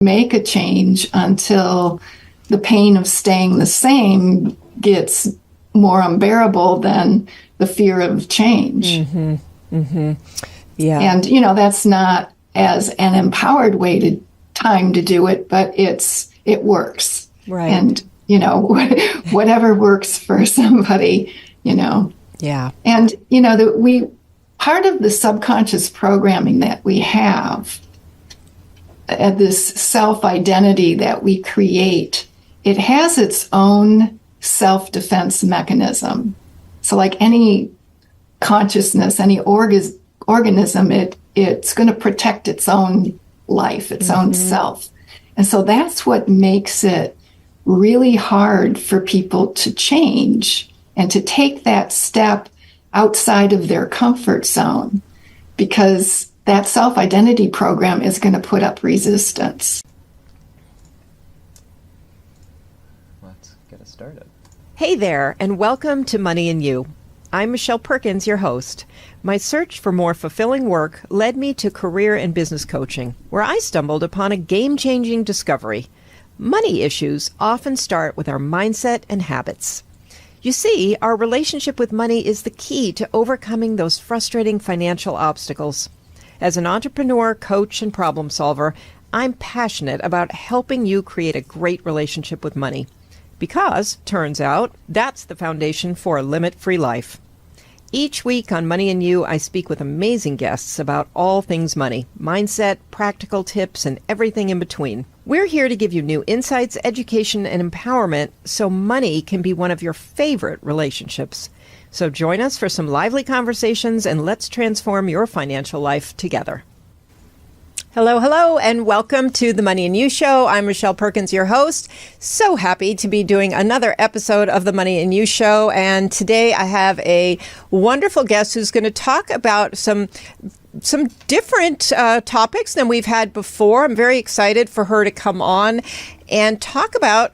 make a change until the pain of staying the same gets more unbearable than the fear of change. Mm-hmm. Mm-hmm. Yeah. And, that's not as an empowered time to do it, but it works. Right. And, whatever works for somebody, Yeah. And, part of the subconscious programming that we have, this self-identity that we create, it has its own self-defense mechanism. So like any consciousness, any organism, it's going to protect its own life, its own self. And so that's what makes it really hard for people to change and to take that step outside of their comfort zone, because that self-identity program is going to put up resistance. Let's get it started. Hey there, and welcome to Money and You. I'm Michelle Perkins, your host. My search for more fulfilling work led me to career and business coaching, where I stumbled upon a game-changing discovery. Money issues often start with our mindset and habits. You see, our relationship with money is the key to overcoming those frustrating financial obstacles. As an entrepreneur, coach, and problem solver, I'm passionate about helping you create a great relationship with money. Because, turns out, that's the foundation for a limit-free life. Each week on Money and You, I speak with amazing guests about all things money, mindset, practical tips, and everything in between. We're here to give you new insights, education, and empowerment so money can be one of your favorite relationships. So join us for some lively conversations and let's transform your financial life together. Hello, and welcome to the Money and You Show. I'm Michelle Perkins, your host. So happy to be doing another episode of the Money and You Show. And today I have a wonderful guest who's going to talk about some different topics than we've had before. I'm very excited for her to come on and talk about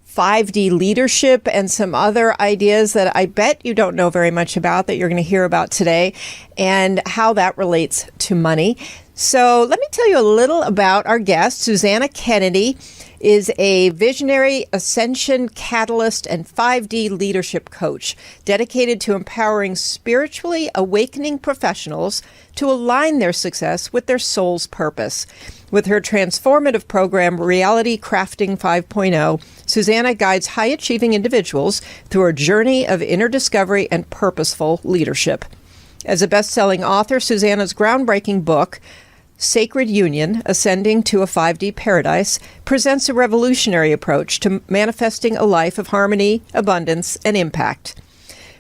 5D leadership and some other ideas that I bet you don't know very much about that you're going to hear about today, and how that relates to money. So let me tell you a little about our guest. Susanna Kennedy is a visionary Ascension Catalyst and 5D leadership coach dedicated to empowering spiritually awakening professionals to align their success with their soul's purpose. With her transformative program, Reality Crafting 5.0, Susanna guides high-achieving individuals through a journey of inner discovery and purposeful leadership. As a best-selling author, Susanna's groundbreaking book, Sacred Union, Ascending to a 5D Paradise, presents a revolutionary approach to manifesting a life of harmony, abundance, and impact.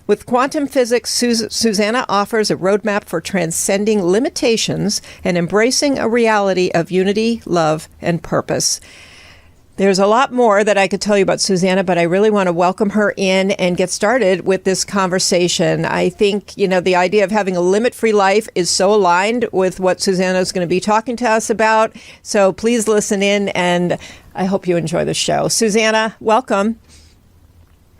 With quantum physics, Susanna offers a roadmap for transcending limitations and embracing a reality of unity, love, and purpose. There's a lot more that I could tell you about Susanna, but I really want to welcome her in and get started with this conversation. I think, the idea of having a limit-free life is so aligned with what Susanna is going to be talking to us about. So please listen in, and I hope you enjoy the show. Susanna, welcome.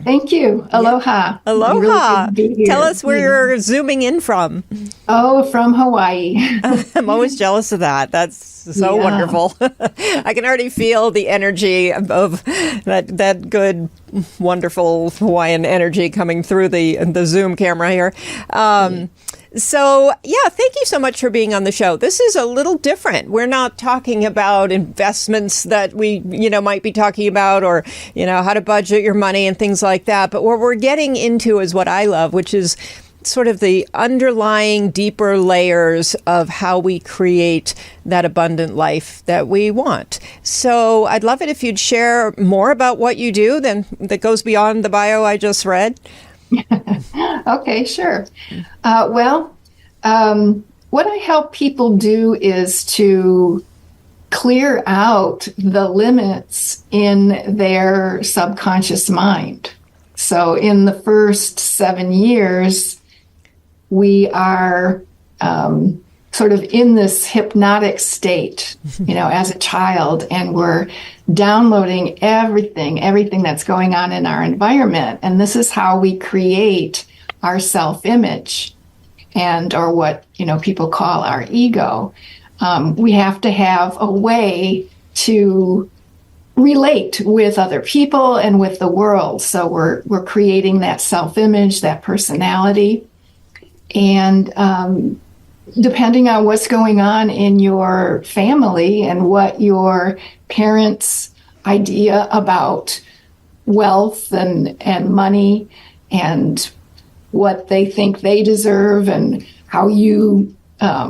Thank you. Aloha. Aloha. Really tell us where you're zooming in from. Oh, from Hawaii. I'm always jealous of that. That's so wonderful. I can already feel the energy of that good, wonderful Hawaiian energy coming through the Zoom camera here. So, thank you so much for being on the show. This is a little different. We're not talking about investments that we, might be talking about, or, how to budget your money and things like that. But what we're getting into is what I love, which is sort of the underlying deeper layers of how we create that abundant life that we want. So I'd love it if you'd share more about what you do that goes beyond the bio I just read. Okay, sure. What I help people do is to clear out the limits in their subconscious mind. So in the first 7 years, we are sort of in this hypnotic state, as a child, and we're downloading everything that's going on in our environment. And this is how we create our self-image, or what, people call our ego. We have to have a way to relate with other people and with the world. So we're creating that self-image, that personality. And depending on what's going on in your family and what your parents' idea about wealth and money and what they think they deserve and how you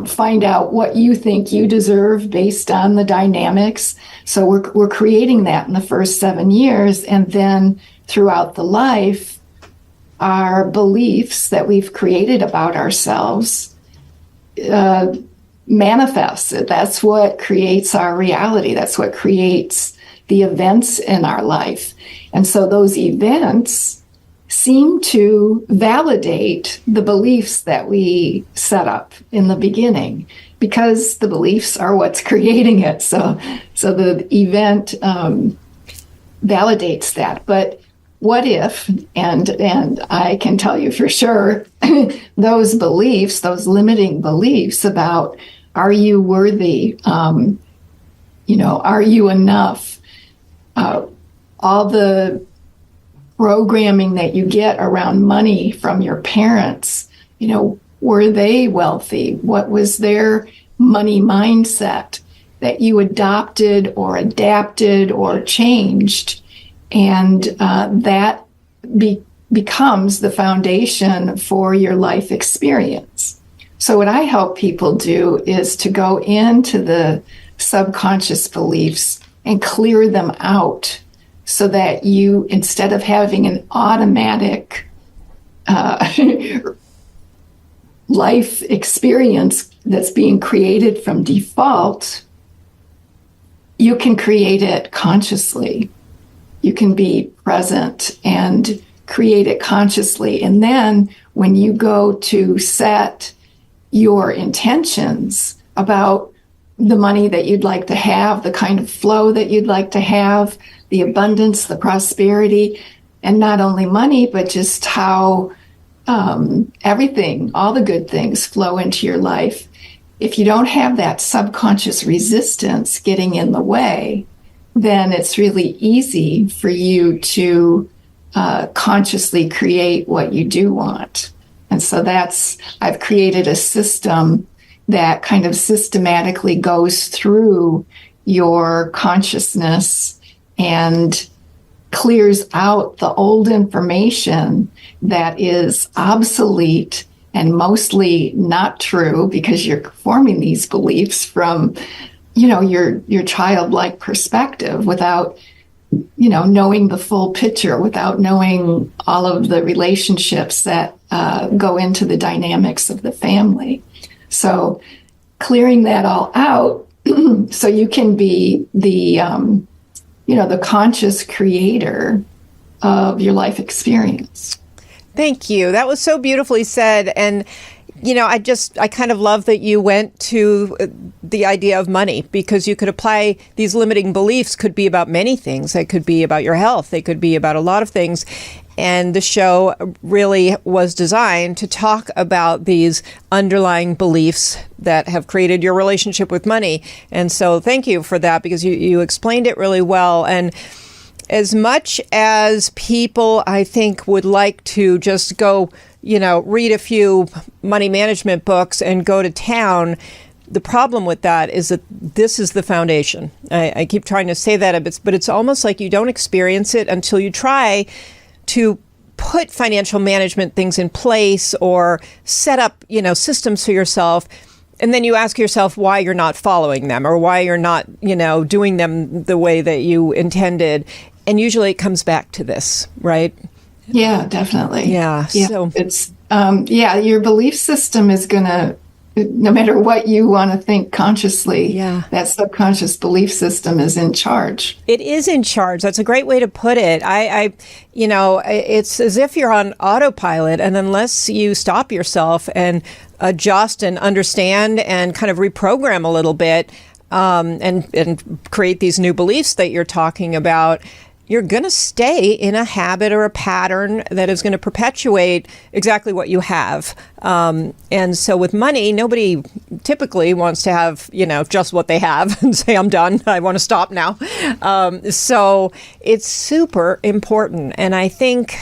find out what you think you deserve based on the dynamics. So we're creating that in the first 7 years, and then throughout the life, our beliefs that we've created about ourselves manifest. That's what creates our reality. That's what creates the events in our life. And so those events seem to validate the beliefs that we set up in the beginning, because the beliefs are what's creating it. So the event validates that. But what if, and I can tell you for sure, those beliefs, those limiting beliefs about, are you worthy? Are you enough? All the programming that you get around money from your parents, were they wealthy? What was their money mindset that you adopted or adapted or changed? And that becomes the foundation for your life experience. So what I help people do is to go into the subconscious beliefs and clear them out, so that you, instead of having an automatic life experience that's being created from default, you can create it consciously. You can be present and create it consciously. And then when you go to set your intentions about the money that you'd like to have, the kind of flow that you'd like to have, the abundance, the prosperity, and not only money, but just how everything, all the good things flow into your life. If you don't have that subconscious resistance getting in the way, then it's really easy for you to consciously create what you do want. And so I've created a system that kind of systematically goes through your consciousness and clears out the old information that is obsolete and mostly not true, because you're forming these beliefs from, your childlike perspective without, knowing the full picture, without knowing all of the relationships that go into the dynamics of the family. So clearing that all out so you can be the conscious creator of your life experience. Thank you. That was so beautifully said. And, I kind of love that you went to the idea of money, because you could apply these limiting beliefs, could be about many things. They could be about your health. They could be about a lot of things. And the show really was designed to talk about these underlying beliefs that have created your relationship with money. And so thank you for that, because you explained it really well. And as much as people, I think, would like to just go, read a few money management books and go to town, the problem with that is that this is the foundation. I keep trying to say that a bit, but it's almost like you don't experience it until you try to put financial management things in place or set up, systems for yourself. And then you ask yourself why you're not following them, or why you're not, doing them the way that you intended. And usually it comes back to this, right? Yeah, definitely. Yeah. So it's, your belief system is going to, no matter what you want to think consciously, that subconscious belief system is in charge. It is in charge. That's a great way to put it. It's as if you're on autopilot, and unless you stop yourself and adjust and understand and kind of reprogram a little bit, and create these new beliefs that you're talking about, you're going to stay in a habit or a pattern that is going to perpetuate exactly what you have. And so with money, nobody typically wants to have, just what they have and say, I'm done. I want to stop now. So it's super important. And I think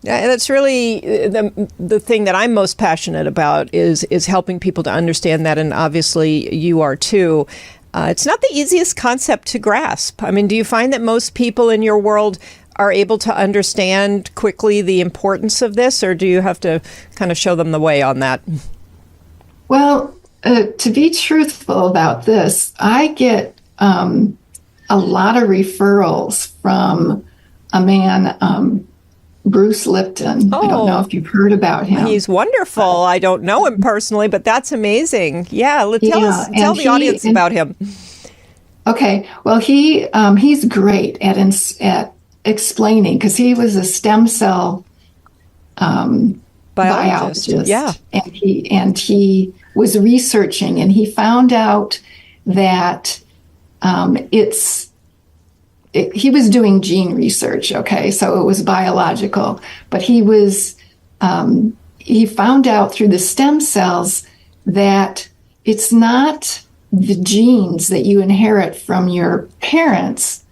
that's really the thing that I'm most passionate about is helping people to understand that. And obviously you are too. It's not the easiest concept to grasp. I mean, do you find that most people in your world are able to understand quickly the importance of this, or do you have to kind of show them the way on that? Well, to be truthful about this, I get a lot of referrals from a man, Bruce Lipton. I don't know if you've heard about him. He's wonderful. I don't know him personally, but that's amazing. Yeah, tell the audience about him. Okay, well, he's great at explaining, because he was a stem cell biologist. Yeah, and he was researching, and he found out that he was doing gene research, okay, so it was biological, but he found out through the stem cells that it's not the genes that you inherit from your parents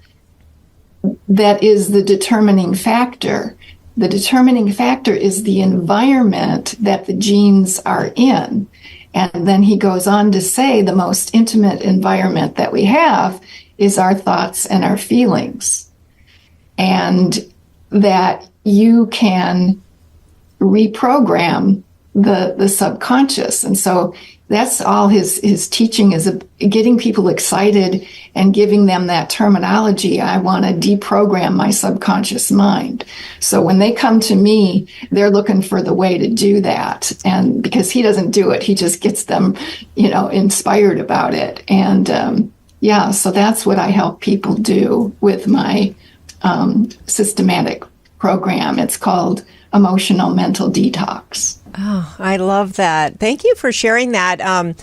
that is the determining factor. The determining factor is the environment that the genes are in. And then he goes on to say the most intimate environment that we have is our thoughts and our feelings, and that you can reprogram the subconscious. And so that's all his teaching is, getting people excited and giving them that terminology. I want to deprogram my subconscious mind. So when they come to me, they're looking for the way to do that. And because he doesn't do it, he just gets them, inspired about it. And, so that's what I help people do with my systematic program. It's called Emotional Mental Detox. Oh, I love that. Thank you for sharing that. I'm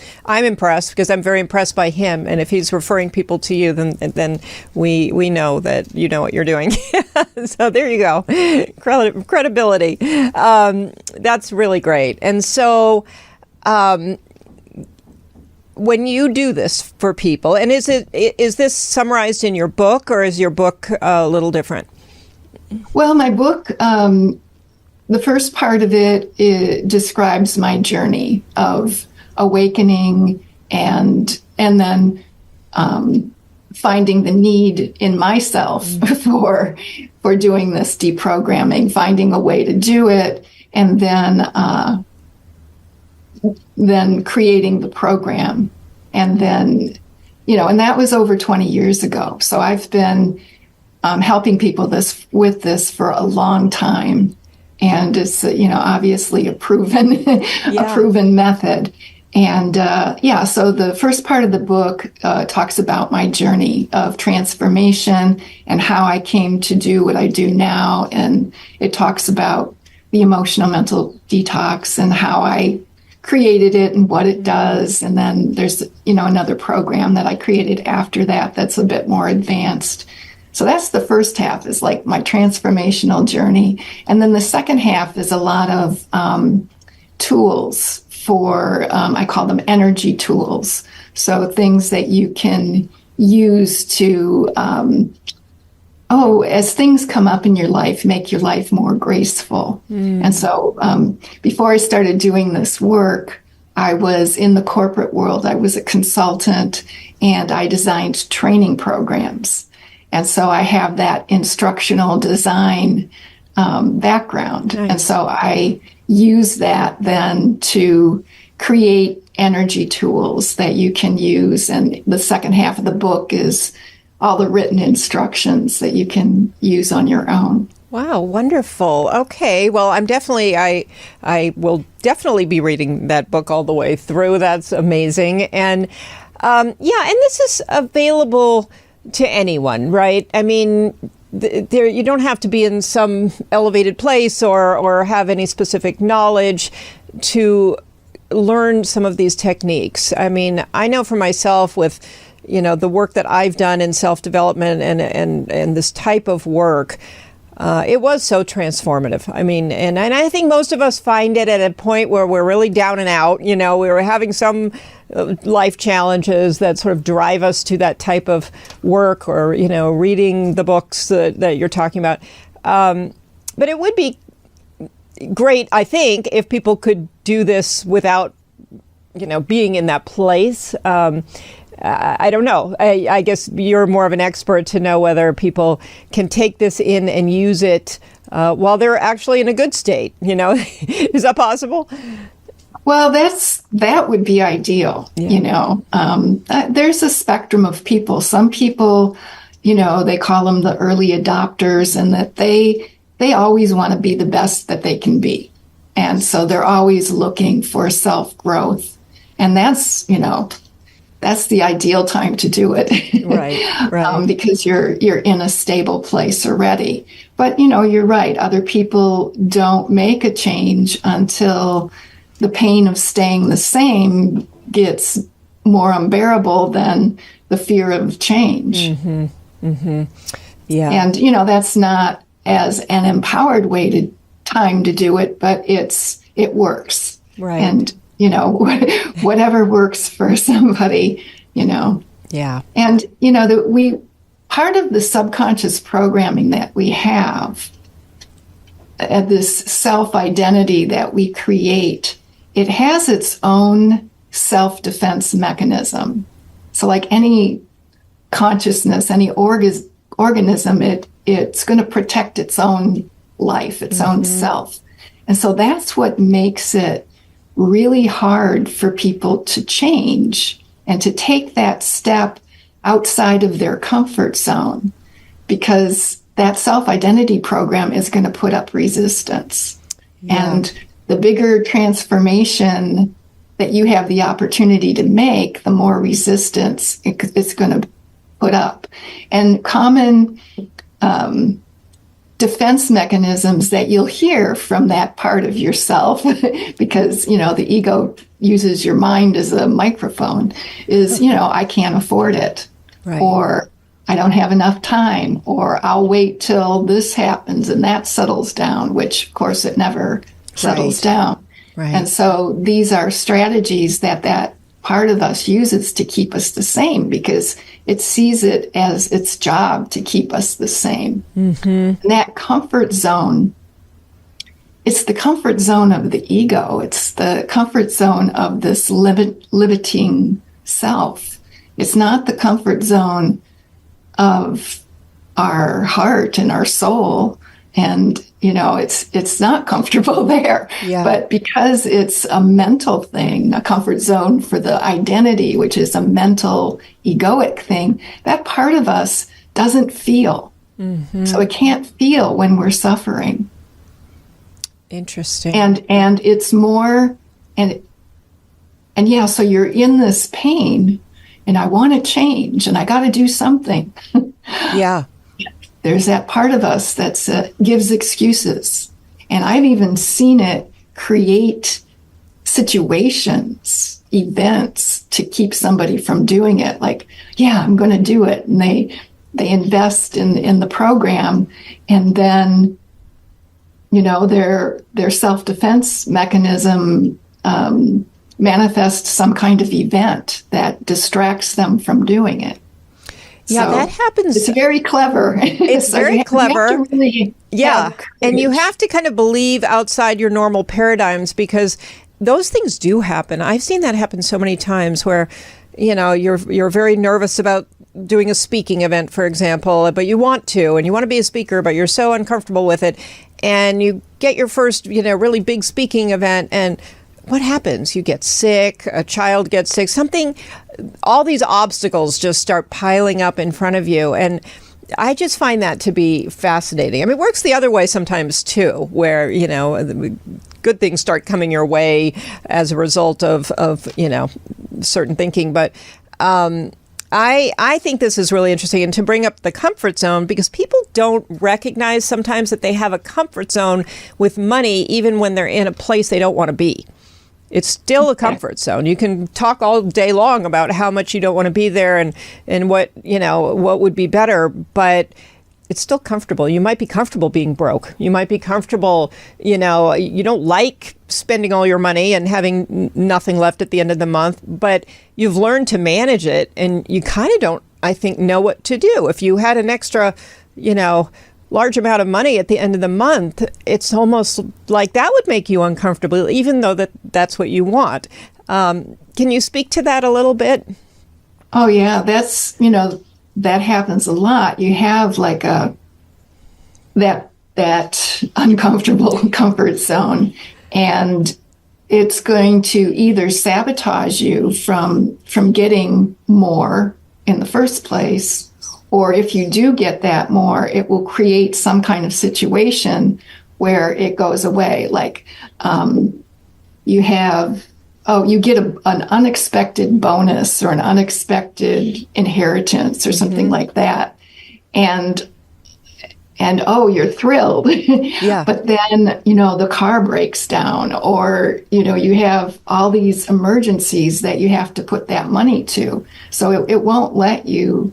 impressed because I'm very impressed by him. And if he's referring people to you, then we know that you know what you're doing. So there you go. Credibility. That's really great. And so when you do this for people, and is this summarized in your book, or is your book a little different? Well, my book, the first part of it describes my journey of awakening and then finding the need in myself for doing this deprogramming, finding a way to do it, and then creating the program. And then, and that was over 20 years ago. So I've been helping people with this for a long time. And it's, obviously a proven method. And so the first part of the book talks about my journey of transformation and how I came to do what I do now. And it talks about the emotional mental detox and how I created it and what it does. And then there's, another program that I created after that's a bit more advanced. So that's the first half, is like my transformational journey. And then the second half is a lot of tools for, I call them energy tools. So things that you can use to, as things come up in your life, make your life more graceful. And so before I started doing this work, I was in the corporate world. I was a consultant, and I designed training programs. And so I have that instructional design background. Nice. And so I use that then to create energy tools that you can use. And the second half of the book is all the written instructions that you can use on your own. Wow, wonderful. Okay, well, I will definitely be reading that book all the way through. That's amazing. And and this is available to anyone, right? I mean, you don't have to be in some elevated place or have any specific knowledge to learn some of these techniques. I mean, I know for myself with the work that I've done in self-development and this type of work, it was so transformative. I mean, and I think most of us find it at a point where we're really down and out. We were having some life challenges that sort of drive us to that type of work, or, reading the books that you're talking about. But it would be great, I think, if people could do this without, being in that place. I don't know. I guess you're more of an expert to know whether people can take this in and use it while they're actually in a good state. Is that possible? Well, that would be ideal. Yeah. There's a spectrum of people. Some people, they call them the early adopters, and that they always want to be the best that they can be. And so they're always looking for self-growth. And that's the ideal time to do it. Right. Because you're in a stable place already. But, you're right. Other people don't make a change until the pain of staying the same gets more unbearable than the fear of change. Mm-hmm. Mm-hmm. Yeah. And, that's not as an empowered time to do it, but it works. Right. And, whatever works for somebody, Yeah. And, part of the subconscious programming that we have, this self-identity that we create, it has its own self-defense mechanism. So like any consciousness, any organism, it's going to protect its own life, its own self. And so that's what makes it really hard for people to change and to take that step outside of their comfort zone, because that self-identity program is going to put up resistance. Yeah. And the bigger transformation that you have the opportunity to make, the more resistance it's going to put up. And common defense mechanisms that you'll hear from that part of yourself, because, the ego uses your mind as a microphone, is, I can't afford it. Right. Or I don't have enough time, or I'll wait till this happens and that settles down, which of course it never settles down. Right. And so these are strategies that part of us uses to keep us the same, because it sees it as its job to keep us the same. Mm-hmm. And that comfort zone, it's the comfort zone of the ego. It's the comfort zone of this limiting self. It's not the comfort zone of our heart and our soul. And, it's not comfortable there. Yeah. But because it's a mental thing, a comfort zone for the identity, which is a mental egoic thing, that part of us doesn't feel. Mm-hmm. So it can't feel when we're suffering. Interesting. And it's more, and yeah, so you're in this pain, and I want to change, and I got to do something. Yeah. There's that part of us that gives excuses. And I've even seen it create situations, events, to keep somebody from doing it. Like, yeah, I'm going to do it. And they invest in the program, and then, their self-defense mechanism manifests some kind of event that distracts them from doing it. Yeah, so that happens. It's very clever. It's so very clever. You have to really and you have to kind of believe outside your normal paradigms, because those things do happen. I've seen that happen so many times where, you're very nervous about doing a speaking event, for example, but you want to, and you want to be a speaker, but you're so uncomfortable with it. And you get your first, really big speaking event, and what happens? You get sick, a child gets sick, all these obstacles just start piling up in front of you. And I just find that to be fascinating. I mean, it works the other way sometimes too, where, good things start coming your way as a result of certain thinking. But I think this is really interesting, and to bring up the comfort zone, because people don't recognize sometimes that they have a comfort zone with money, even when they're in a place they don't want to be. It's still a comfort zone. You can talk all day long about how much you don't want to be there and what, what would be better, but it's still comfortable. You might be comfortable being broke. You might be comfortable, you don't like spending all your money and having nothing left at the end of the month, but you've learned to manage it, and you kind of don't, I think, know what to do. If you had an extra, large amount of money at the end of the month, it's almost like that would make you uncomfortable, even though that's what you want. Can you speak to that a little bit? Oh, yeah. That's, that happens a lot. You have like that uncomfortable comfort zone, and it's going to either sabotage you from getting more in the first place, or if you do get that more, it will create some kind of situation where it goes away. Like you get an unexpected bonus or an unexpected inheritance or something like that. And you're thrilled. Yeah. But then, the car breaks down, or, you have all these emergencies that you have to put that money to. So it won't let you.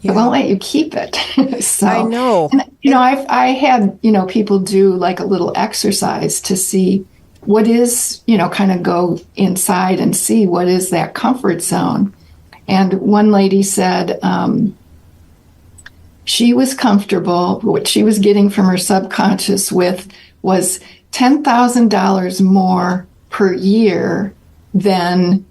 Yeah. It won't let you keep it. So, I know. And, I had, people do like a little exercise to see what is, kind of go inside and see what is that comfort zone. And one lady said she was comfortable. What she was getting from her subconscious was $10,000 more per year than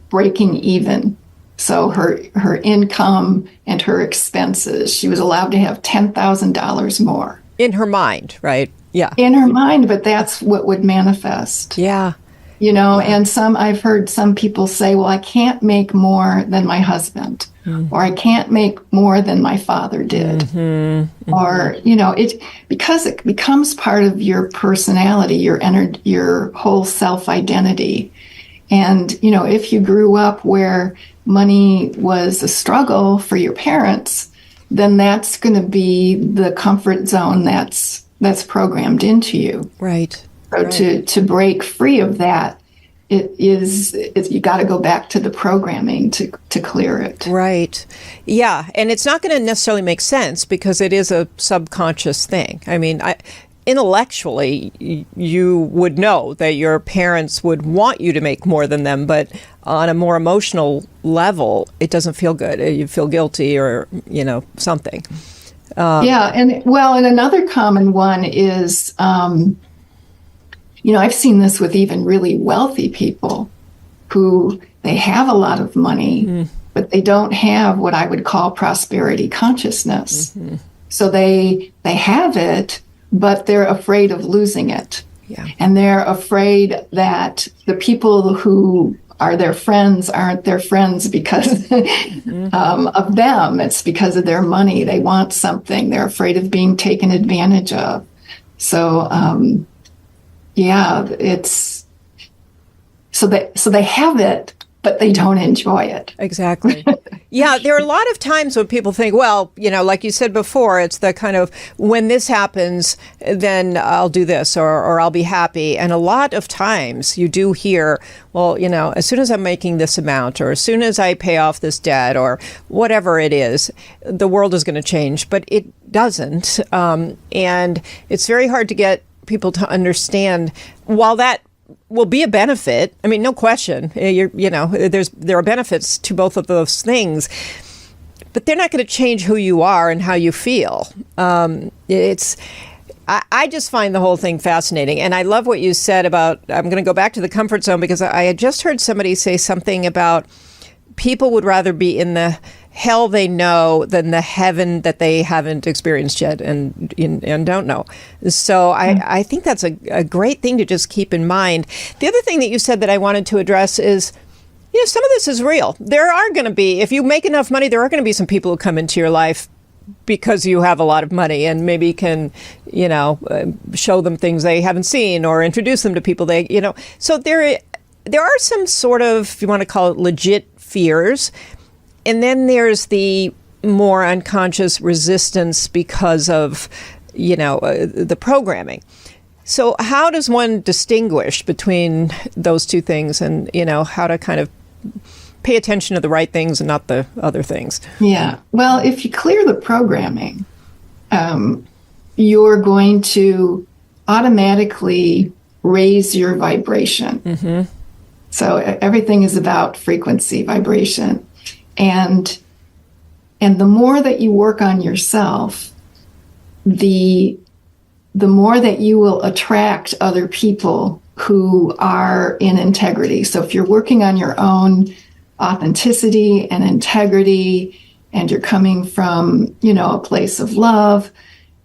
breaking even. So her income and her expenses, she was allowed to have $10,000 more. In her mind, right? Yeah. In her mind, but that's what would manifest. Yeah. And I've heard some people say, well, I can't make more than my husband, or I can't make more than my father did. Mm-hmm. Or, because it becomes part of your personality, your whole self-identity. And, if you grew up where money was a struggle for your parents, then that's going to be the comfort zone that's programmed into you. Right. So right. To break free of that, it's you got to go back to the programming to clear it. Right. Yeah. And it's not going to necessarily make sense because it is a subconscious thing. I mean, intellectually, you would know that your parents would want you to make more than them, but on a more emotional level, it doesn't feel good. You feel guilty or, something. And another common one is, I've seen this with even really wealthy people who they have a lot of money, but they don't have what I would call prosperity consciousness. Mm-hmm. So they have it, but they're afraid of losing it. Yeah. And they're afraid that the people who are their friends aren't their friends because of them. It's because of their money. They want something. They're afraid of being taken advantage of. So, it's so they have it, but they don't enjoy it. Exactly. Yeah, there are a lot of times when people think, well, like you said before, it's the kind of, when this happens, then I'll do this or I'll be happy. And a lot of times you do hear, well, as soon as I'm making this amount or as soon as I pay off this debt or whatever it is, the world is going to change. But it doesn't. And it's very hard to get people to understand, while that will be a benefit. I mean, no question. There are benefits to both of those things, but they're not going to change who you are and how you feel. I just find the whole thing fascinating, and I love what you said about. I'm going to go back to the comfort zone because I had just heard somebody say something about people would rather be in the hell they know than the heaven that they haven't experienced yet and don't know. So I think that's a great thing to just keep in mind. The other thing that you said that I wanted to address is, some of this is real. There are going to be, if you make enough money, there are going to be some people who come into your life because you have a lot of money and maybe can, show them things they haven't seen or introduce them to people So there are some sort of, if you want to call it, legit fears. And then there's the more unconscious resistance because of, the programming. So how does one distinguish between those two things and, how to kind of pay attention to the right things and not the other things? Yeah. Well, if you clear the programming, you're going to automatically raise your vibration. Mm-hmm. So everything is about frequency, vibration. And the more that you work on yourself, the more that you will attract other people who are in integrity. So if you're working on your own authenticity and integrity, and you're coming from, a place of love,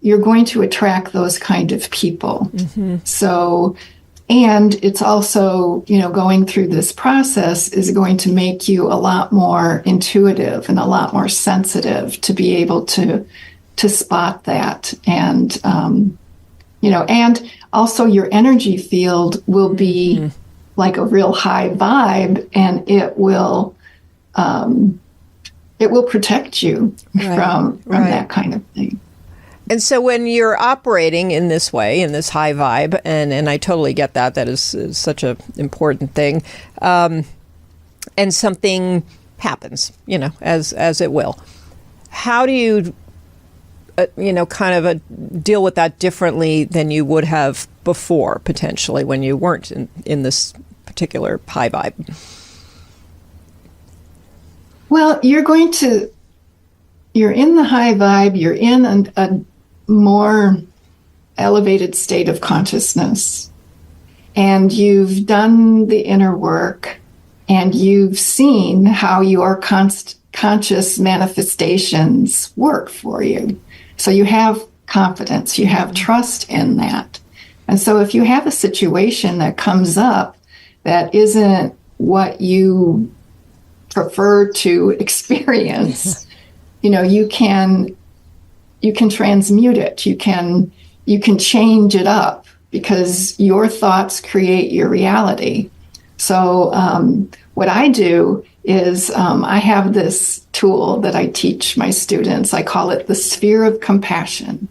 you're going to attract those kind of people. Mm-hmm. So, and it's also, going through this process is going to make you a lot more intuitive and a lot more sensitive to be able to spot that. And, and also your energy field will be like a real high vibe, and it will protect you from that kind of thing. And so when you're operating in this way, in this high vibe, and I totally get that is such an important thing, and something happens, as it will. How do you, deal with that differently than you would have before, potentially, when you weren't in this particular high vibe? Well, you're in the high vibe, you're in a more elevated state of consciousness, and you've done the inner work, and you've seen how your conscious manifestations work for you. So you have confidence, you have trust in that. And so if you have a situation that comes up that isn't what you prefer to experience, you can transmute it. You can change it up, because your thoughts create your reality. So what I do is I have this tool that I teach my students. I call it the sphere of compassion.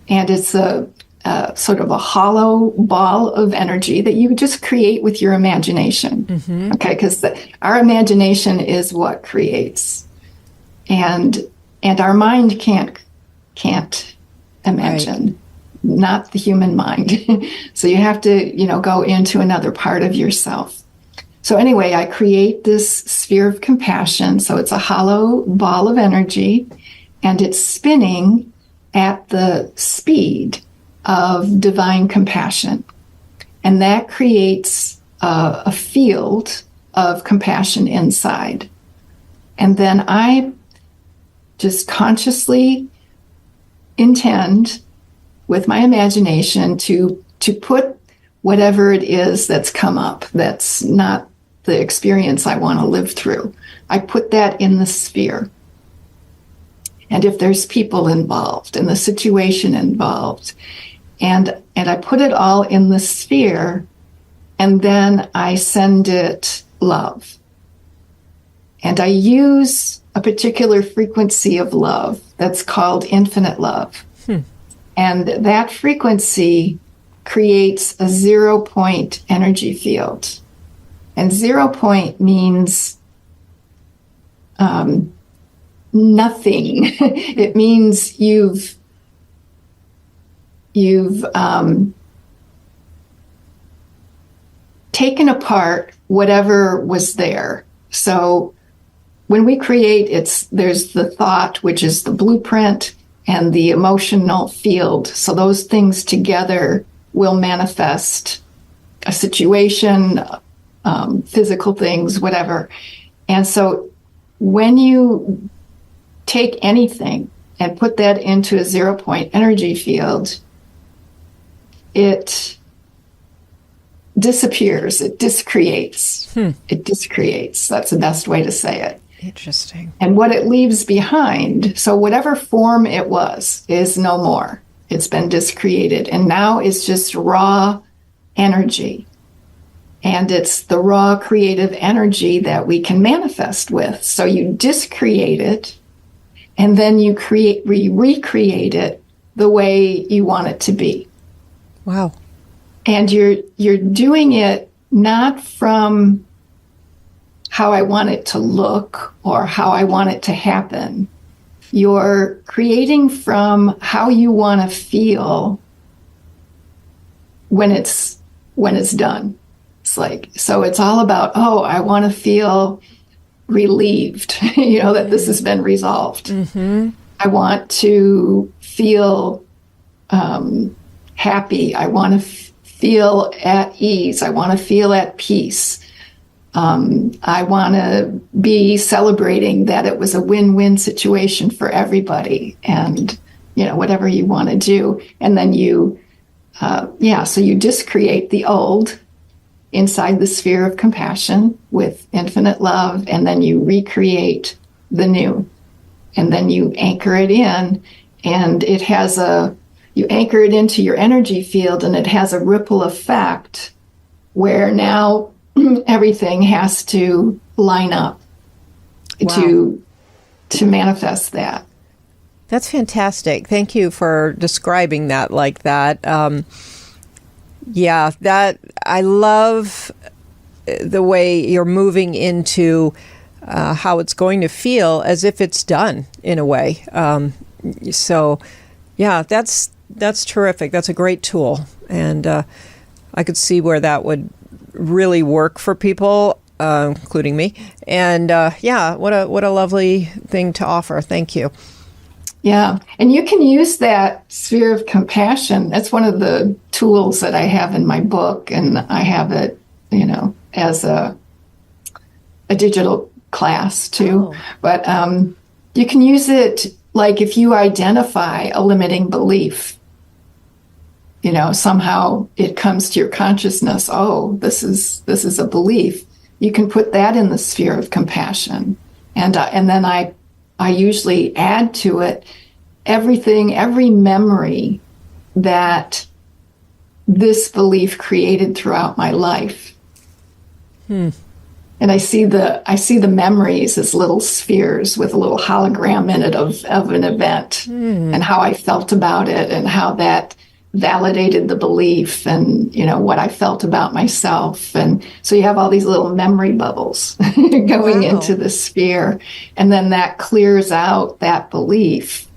And it's a sort of a hollow ball of energy that you just create with your imagination. Mm-hmm. Okay, because our imagination is what creates, and our mind can't imagine. Right. Not the human mind. So you have to, go into another part of yourself. So anyway, I create this sphere of compassion. So it's a hollow ball of energy, and it's spinning at the speed of divine compassion. And that creates a field of compassion inside. And then I just consciously intend with my imagination to put whatever it is that's come up, that's not the experience I want to live through. I put that in the sphere. And if there's people involved and the situation involved, and I put it all in the sphere, and then I send it love. And I use a particular frequency of love that's called infinite love. And that frequency creates a 0 point energy field. And 0 point means nothing. It means you've taken apart whatever was there. So when we create, there's the thought, which is the blueprint, and the emotional field. So those things together will manifest a situation, physical things, whatever. And so when you take anything and put that into a 0 point energy field, it disappears, it discreates. It discreates. That's the best way to say it. Interesting. And what it leaves behind, so whatever form it was, is no more. It's been discreated. And now it's just raw energy. And it's the raw creative energy that we can manifest with. So you discreate it, and then you recreate it the way you want it to be. Wow. And you're doing it not from how I want it to look or how I want it to happen. You're creating from how you want to feel when it's done. It's like, so it's all about, I want to feel relieved, that this has been resolved. Mm-hmm. I want to feel happy. I want to feel at ease. I want to feel at peace. I want to be celebrating that it was a win-win situation for everybody, and whatever you want to do. And then so you discreate the old inside the sphere of compassion with infinite love, and then you recreate the new, and then you anchor it in, and you anchor it into your energy field, and it has a ripple effect where now everything has to line up. Wow. to manifest that. That's fantastic. Thank you for describing that like that. That I love the way you're moving into how it's going to feel as if it's done in a way. That's terrific. That's a great tool, and I could see where that would really work for people, including me. And what a lovely thing to offer. Thank you. Yeah, and you can use that sphere of compassion. That's one of the tools that I have in my book, and I have it, as a digital class too. Oh. But you can use it like if you identify a limiting belief. Somehow it comes to your consciousness. Oh, this is a belief. You can put that in the sphere of compassion, and then I usually add to it every memory that this belief created throughout my life. And I see the memories as little spheres with a little hologram in it of an event, and how I felt about it, and how that validated the belief, and what I felt about myself. And so you have all these little memory bubbles going into the sphere, and then that clears out that belief.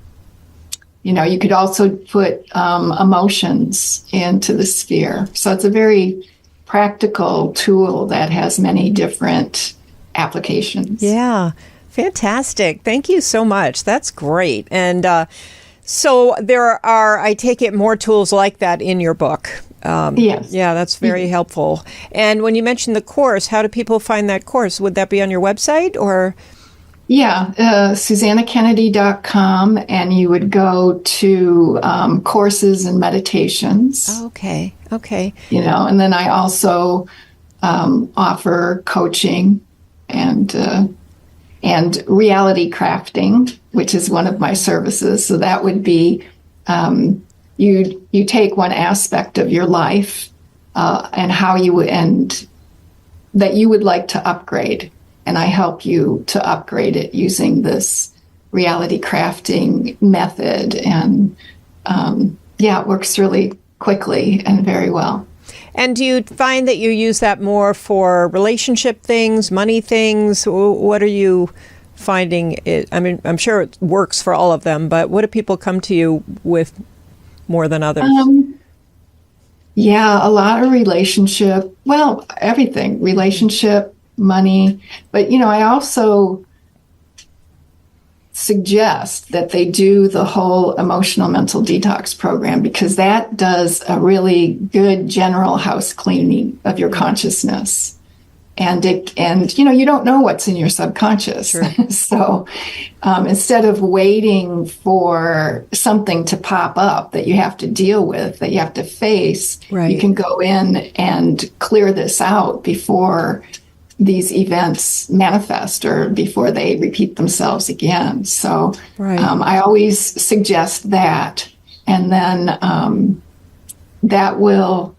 You could also put emotions into the sphere. So it's a very practical tool that has many different applications. Yeah, fantastic. Thank you so much. That's great. And so there are, I take it, more tools like that in your book. Yes. Yeah, that's very helpful. And when you mentioned the course, how do people find that course? Would that be on your website or? Yeah, SusannaKennedy.com, and you would go to courses and meditations. Oh, okay. And then I also offer coaching and reality crafting, which is one of my services. So that would be you take one aspect of your life and that you would like to upgrade, and I help you to upgrade it using this reality crafting method, and it works really quickly and very well. And do you find that you use that more for relationship things, money things? What are you finding? I'm sure it works for all of them, but what do people come to you with more than others? A lot of relationship. Well, everything. Relationship, money. But, I also suggest that they do the whole emotional mental detox program, because that does a really good general house cleaning of your consciousness. And you don't know what's in your subconscious. Sure. So instead of waiting for something to pop up that you have to deal with, that you have to face, right, you can go in and clear this out before these events manifest or before they repeat themselves again. So right. I always suggest that. And then that will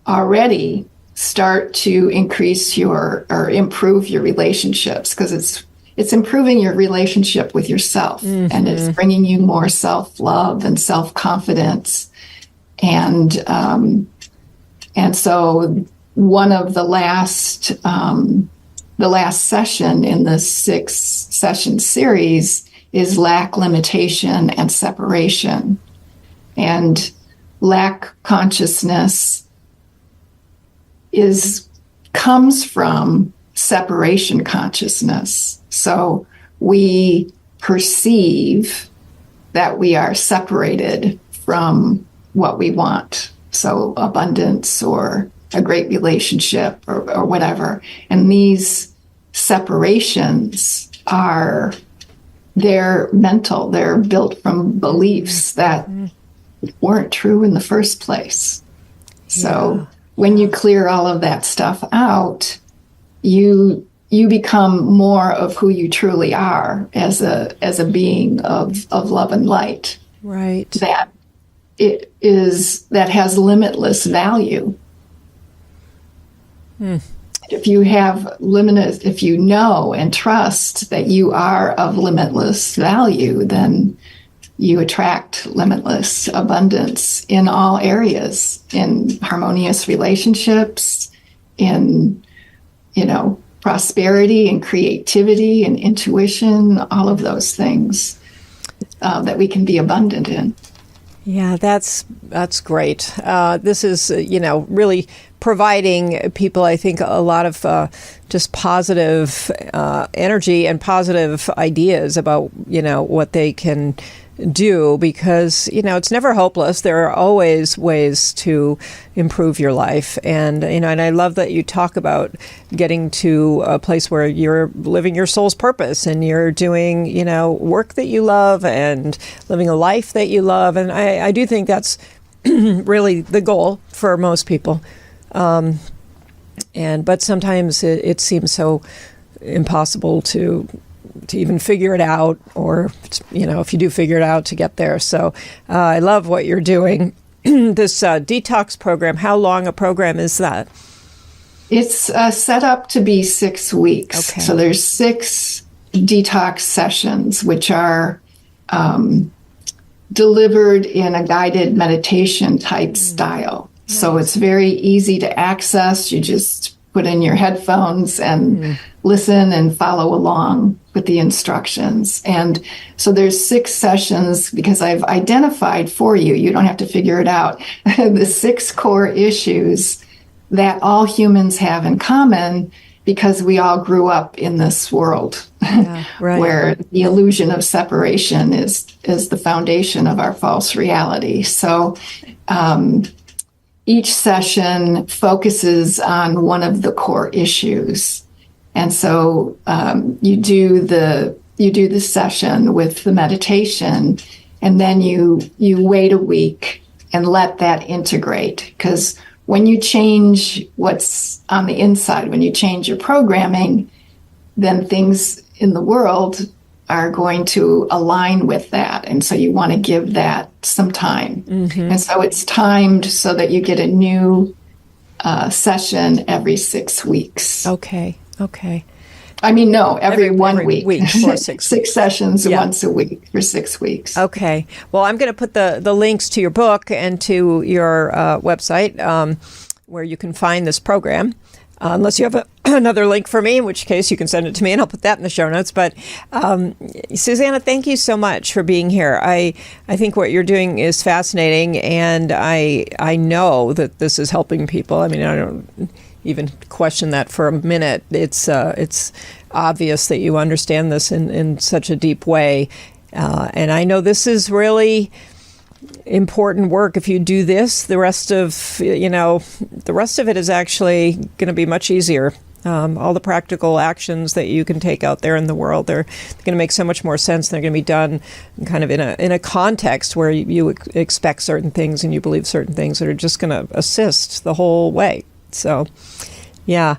already start to increase or improve your relationships, because it's improving your relationship with yourself, and it's bringing you more self-love and self-confidence, And so one of the last session in the 6-session series is lack, limitation, and separation. And lack consciousness comes from separation consciousness. So we perceive that we are separated from what we want. So abundance or a great relationship or whatever. And these separations they're mental. They're built from beliefs that weren't true in the first place. So when you clear all of that stuff out, you become more of who you truly are as a being of love and light. Right. That has limitless value. If you know and trust that you are of limitless value, then you attract limitless abundance in all areas, in harmonious relationships, in, prosperity and creativity and intuition, all of those things that we can be abundant in. Yeah, that's great. This is, really providing people, I think, a lot of just positive energy and positive ideas about, what they can do, because, it's never hopeless. There are always ways to improve your life. And, and I love that you talk about getting to a place where you're living your soul's purpose and you're doing, work that you love and living a life that you love. And I do think that's really the goal for most people. But sometimes it seems so impossible to even figure it out, or, if you do figure it out, to get there. So I love what you're doing. This detox program, how long a program is that? It's set up to be 6 weeks. Okay. So there's 6 detox sessions, which are delivered in a guided meditation type style. Nice. So it's very easy to access. You just put in your headphones and listen and follow along with the instructions. And so there's 6 sessions because I've identified for you, you don't have to figure it out, the 6 core issues that all humans have in common, because we all grew up in this world where the illusion of separation is the foundation of our false reality. So each session focuses on one of the core issues. And so you do the session with the meditation, and then you wait a week and let that integrate. Because when you change what's on the inside, when you change your programming, then things in the world are going to align with that. And so you want to give that some time. And so it's timed so that you get a new session every 6 weeks. Okay. I mean, no, every 1 week. For 6 6 sessions once a week for 6 weeks. Okay. Well, I'm going to put the links to your book and to your website where you can find this program. Unless you have another link for me, in which case you can send it to me and I'll put that in the show notes. But Susanna, thank you so much for being here. I think what you're doing is fascinating, and I know that this is helping people. I mean, I don't even question that for a minute. It's obvious that you understand this in such a deep way. And I know this is really important work. If you do this, the rest of it is actually going to be much easier. All the practical actions that you can take out there in the world, they're going to make so much more sense. They're going to be done kind of in a context where you expect certain things and you believe certain things that are just going to assist the whole way. So, yeah.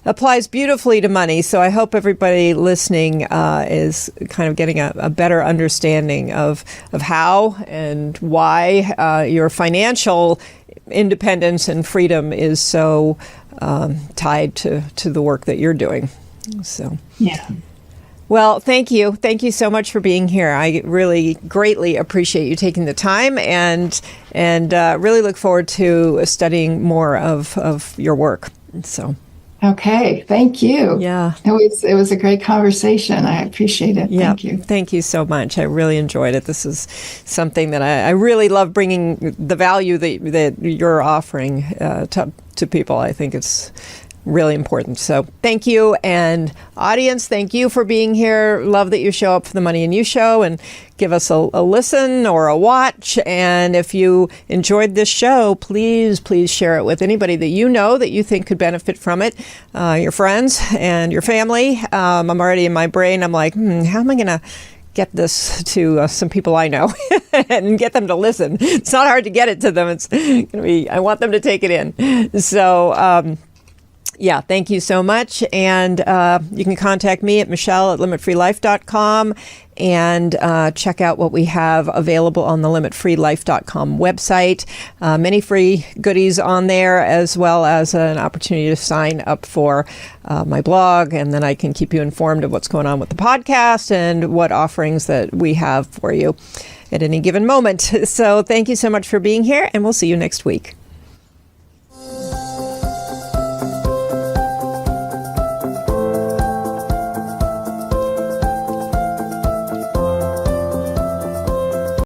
Applies beautifully to money. So I hope everybody listening is kind of getting a better understanding of how and why your financial independence and freedom is so tied to the work that you're doing. So yeah. Well, thank you. Thank you so much for being here. I really greatly appreciate you taking the time and really look forward to studying more of your work. So. Okay, thank you. Yeah. It was a great conversation. I appreciate it. Yeah. Thank you. Thank you so much. I really enjoyed it. This is something that I really love, bringing the value that you're offering to people. I think it's really important. So thank you. And audience, thank you for being here. Love that you show up for the Money and You show and give us a listen or a watch. And if you enjoyed this show, please share it with anybody that you know that you think could benefit from it. Your friends and your family. I'm already in my brain. I'm like, how am I going to get this to some people I know and get them to listen? It's not hard to get it to them. It's going to be, I want them to take it in. So, yeah, thank you so much. And you can contact me at michelle@limitfreelife.com and check out what we have available on the limitfreelife.com website. Many free goodies on there, as well as an opportunity to sign up for my blog. And then I can keep you informed of what's going on with the podcast and what offerings that we have for you at any given moment. So thank you so much for being here, and we'll see you next week.